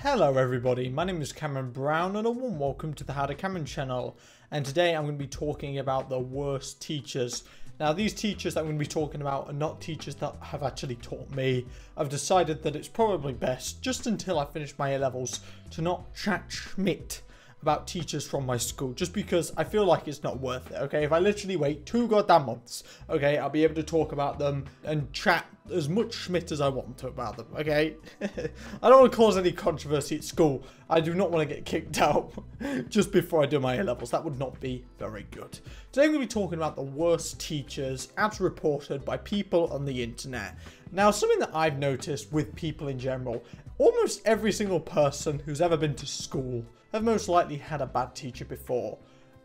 Hello everybody, my name is Cameron Brown and a warm welcome to the How to Cameron channel, and today I'm going to be talking about the worst teachers. Now these teachers that I'm going to be talking about are not teachers that have actually taught me. I've decided that it's probably best, just until I finish my A-levels, to not chat schmidt about teachers from my school, just because I feel like it's not worth it, okay? If I literally wait 2 goddamn months, okay, I'll be able to talk about them and chat as much schmidt as I want to about them, okay? I don't want to cause any controversy at school. I do not want to get kicked out just before I do my A-levels. That would not be very good. Today I'm going to be talking about the worst teachers as reported by people on the internet. Now, something that I've noticed with people in general, almost every single person who's ever been to school have most likely had a bad teacher before.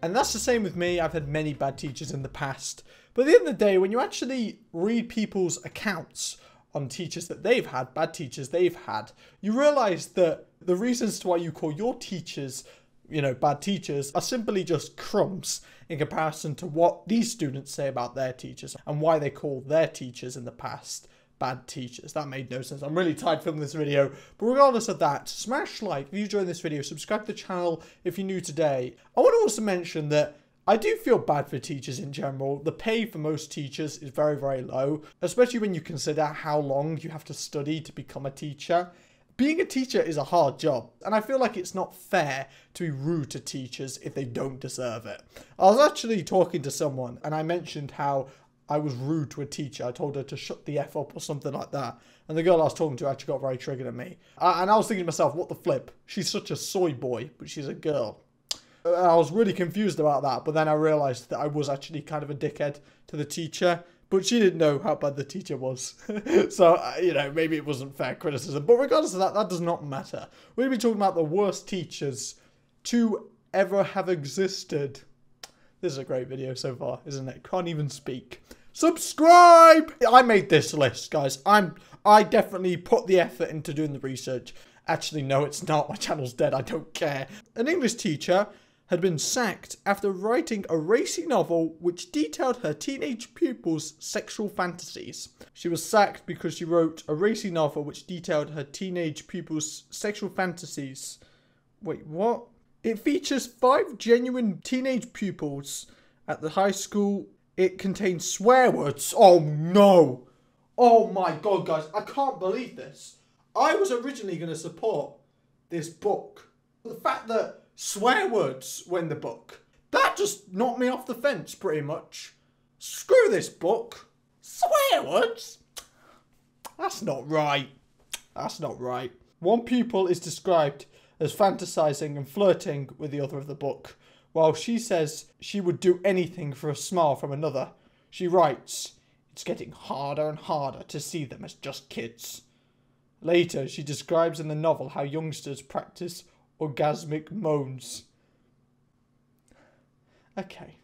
And that's the same with me. I've had many bad teachers in the past. But at the end of the day, when you actually read people's accounts on teachers that they've had, bad teachers they've had, you realise that the reasons to why you call your teachers, bad teachers, are simply just crumbs in comparison to what these students say about their teachers and why they call their teachers in the past bad teachers. That made no sense. I'm really tired filming this video, but regardless of that, smash like if you enjoyed this video, subscribe to the channel if you're new today. I want to also mention that I do feel bad for teachers in general. The pay for most teachers is very, very low, especially when you consider how long you have to study to become a teacher. Being a teacher is a hard job, and I feel like it's not fair to be rude to teachers if they don't deserve it. I was actually talking to someone, and I mentioned how I was rude to a teacher. I told her to shut the F up or something like that. And the girl I was talking to actually got very triggered at me. And I was thinking to myself, what the flip? She's such a soy boy, but she's a girl. I was really confused about that. But then I realised that I was actually kind of a dickhead to the teacher. But she didn't know how bad the teacher was. So, maybe it wasn't fair criticism. But regardless of that, that does not matter. We're going to be talking about the worst teachers to ever have existed. This is a great video so far, isn't it? Can't even speak. Subscribe! I made this list, guys. I definitely put the effort into doing the research. Actually, no, it's not. My channel's dead. I don't care. An English teacher had been sacked after writing a racy novel which detailed her teenage pupils' sexual fantasies. She was sacked because she wrote a racy novel which detailed her teenage pupils' sexual fantasies. Wait, what? It features 5 genuine teenage pupils at the high school. It contains swear words. Oh no! Oh my god, guys, I can't believe this. I was originally going to support this book. The fact that swear words were in the book, that just knocked me off the fence pretty much. Screw this book. Swear words? That's not right. That's not right. One pupil is described as fantasizing and flirting with the author of the book, while she says she would do anything for a smile from another. She writes, "It's getting harder and harder to see them as just kids." Later, she describes in the novel how youngsters practice orgasmic moans. Okay.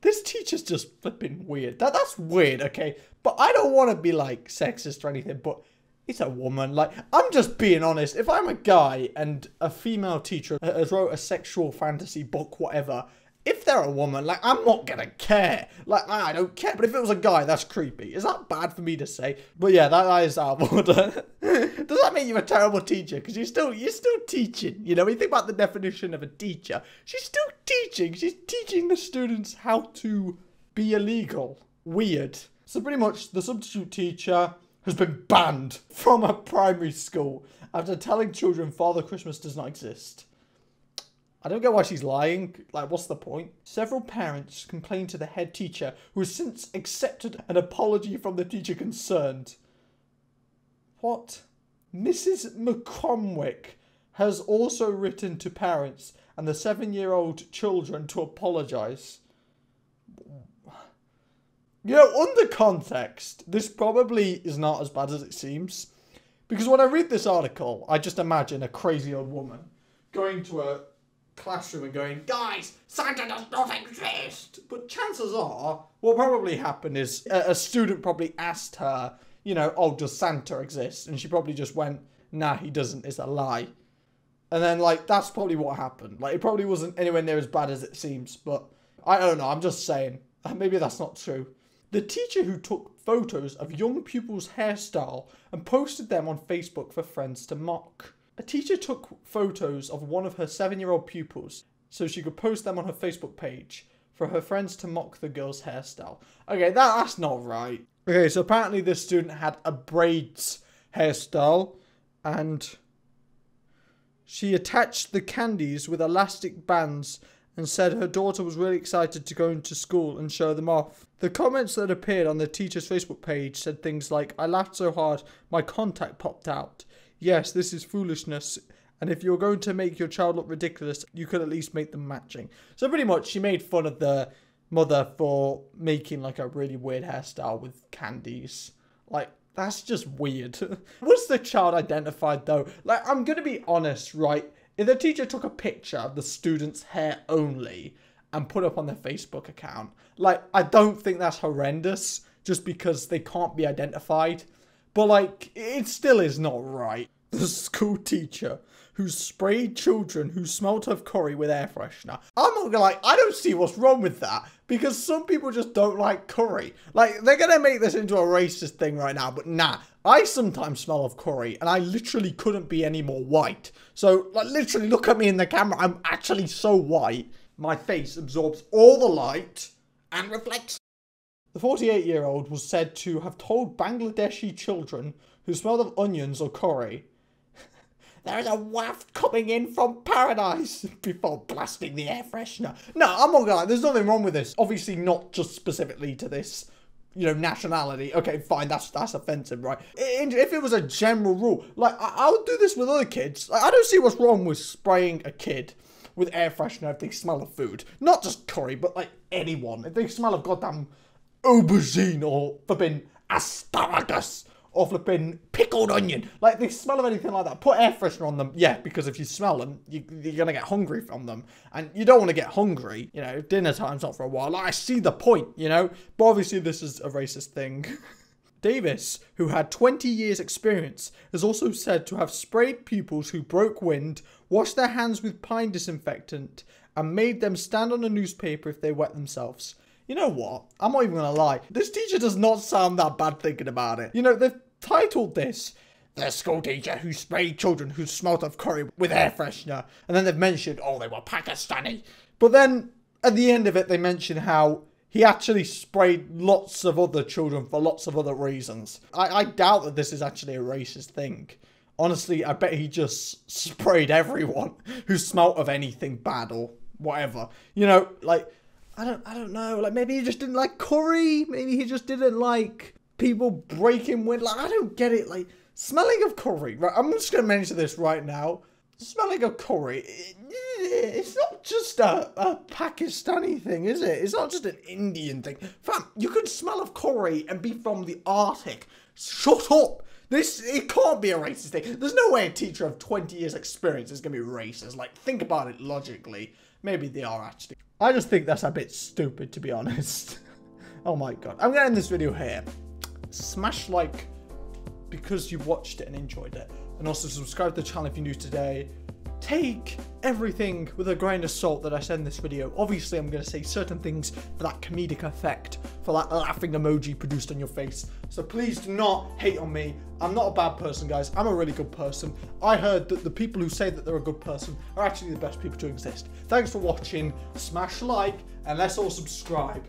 This teacher's just flipping weird. That's weird, okay? But I don't want to be like sexist or anything, but it's a woman. Like, I'm just being honest. If I'm a guy and a female teacher has wrote a sexual fantasy book, whatever, if they're a woman, like, I'm not gonna care. Like, I don't care. But if it was a guy, that's creepy. Is that bad for me to say? But yeah, that is out of order. Does that make you a terrible teacher? Because you're still teaching. When you think about the definition of a teacher, she's still teaching. She's teaching the students how to be illegal. Weird. So pretty much the substitute teacher has been banned from a primary school after telling children Father Christmas does not exist. I don't get why she's lying. Like, what's the point? Several parents complained to the head teacher, who has since accepted an apology from the teacher concerned. What? Mrs. McCormick has also written to parents and the 7-year-old children to apologise. Under context, this probably is not as bad as it seems. Because when I read this article, I just imagine a crazy old woman going to a classroom and going, "Guys, Santa does not exist." But chances are, what probably happened is a student probably asked her, "Oh, does Santa exist?" And she probably just went, "Nah, he doesn't, it's a lie." And then, that's probably what happened. It probably wasn't anywhere near as bad as it seems. But I don't know, I'm just saying. Maybe that's not true. The teacher who took photos of young pupils' hairstyle and posted them on Facebook for friends to mock. A teacher took photos of one of her 7-year-old pupils so she could post them on her Facebook page for her friends to mock the girl's hairstyle. Okay, that's not right. Okay, so apparently this student had a braids hairstyle and she attached the candies with elastic bands and said her daughter was really excited to go into school and show them off. The comments that appeared on the teacher's Facebook page said things like, "I laughed so hard, my contact popped out. Yes, this is foolishness. And if you're going to make your child look ridiculous, you could at least make them matching." So pretty much she made fun of the mother for making like a really weird hairstyle with candies. Like, that's just weird. Was the child identified though? Like, I'm going to be honest, right? If the teacher took a picture of the student's hair only and put up on their Facebook account, like, I don't think that's horrendous just because they can't be identified. But like, it still is not right. The school teacher who sprayed children who smelt of curry with air freshener. I'm not gonna lie, I don't see what's wrong with that because some people just don't like curry. Like, they're gonna make this into a racist thing right now, but nah. I sometimes smell of curry and I literally couldn't be any more white. So, like, literally look at me in the camera. I'm actually so white. My face absorbs all the light and reflects. The 48-year-old was said to have told Bangladeshi children who smelled of onions or curry, "There is a waft coming in from paradise," before blasting the air freshener. No, I'm not gonna lie, there's nothing wrong with this. Obviously not just specifically to this, you know, nationality. Okay, fine, that's offensive, right? If it was a general rule, like, I would do this with other kids. Like, I don't see what's wrong with spraying a kid with air freshener if they smell of food. Not just curry, but like anyone. If they smell of goddamn aubergine or flipping asparagus or flipping pickled onion, like, they smell of anything like that, put air freshener on them. Yeah, because if you smell them, you're gonna get hungry from them, and you don't want to get hungry, you know, dinner time's not for a while. Like, I see the point, you know, but obviously this is a racist thing. Davis, who had 20 years experience, is also said to have sprayed pupils who broke wind, washed their hands with pine disinfectant, and made them stand on a newspaper if they wet themselves. You know what? I'm not even gonna lie. This teacher does not sound that bad thinking about it. You know, they've titled this, "The school teacher who sprayed children who smelt of curry with air freshener." And then they've mentioned, oh, they were Pakistani. But then at the end of it, they mention how he actually sprayed lots of other children for lots of other reasons. I doubt that this is actually a racist thing. Honestly, I bet he just sprayed everyone who smelt of anything bad or whatever. You know, like, I don't know. Like, maybe he just didn't like curry. Maybe he just didn't like people breaking wind. Like, I don't get it. Like, smelling of curry. Right, I'm just going to mention this right now. Smelling of curry, it's not just a Pakistani thing, is it? It's not just an Indian thing. Fam, you could smell of curry and be from the Arctic. Shut up. It can't be a racist thing. There's no way a teacher of 20 years experience is going to be racist. Like, think about it logically. Maybe they are actually. I just think that's a bit stupid, to be honest. Oh my god. I'm going to end this video here. Smash like because you watched it and enjoyed it. And also subscribe to the channel if you're new today. Take everything with a grain of salt that I said in this video. Obviously, I'm going to say certain things for that comedic effect, for that laughing emoji produced on your face. So please do not hate on me. I'm not a bad person, guys. I'm a really good person. I heard that the people who say that they're a good person are actually the best people to exist. Thanks for watching. Smash like, and let's all subscribe.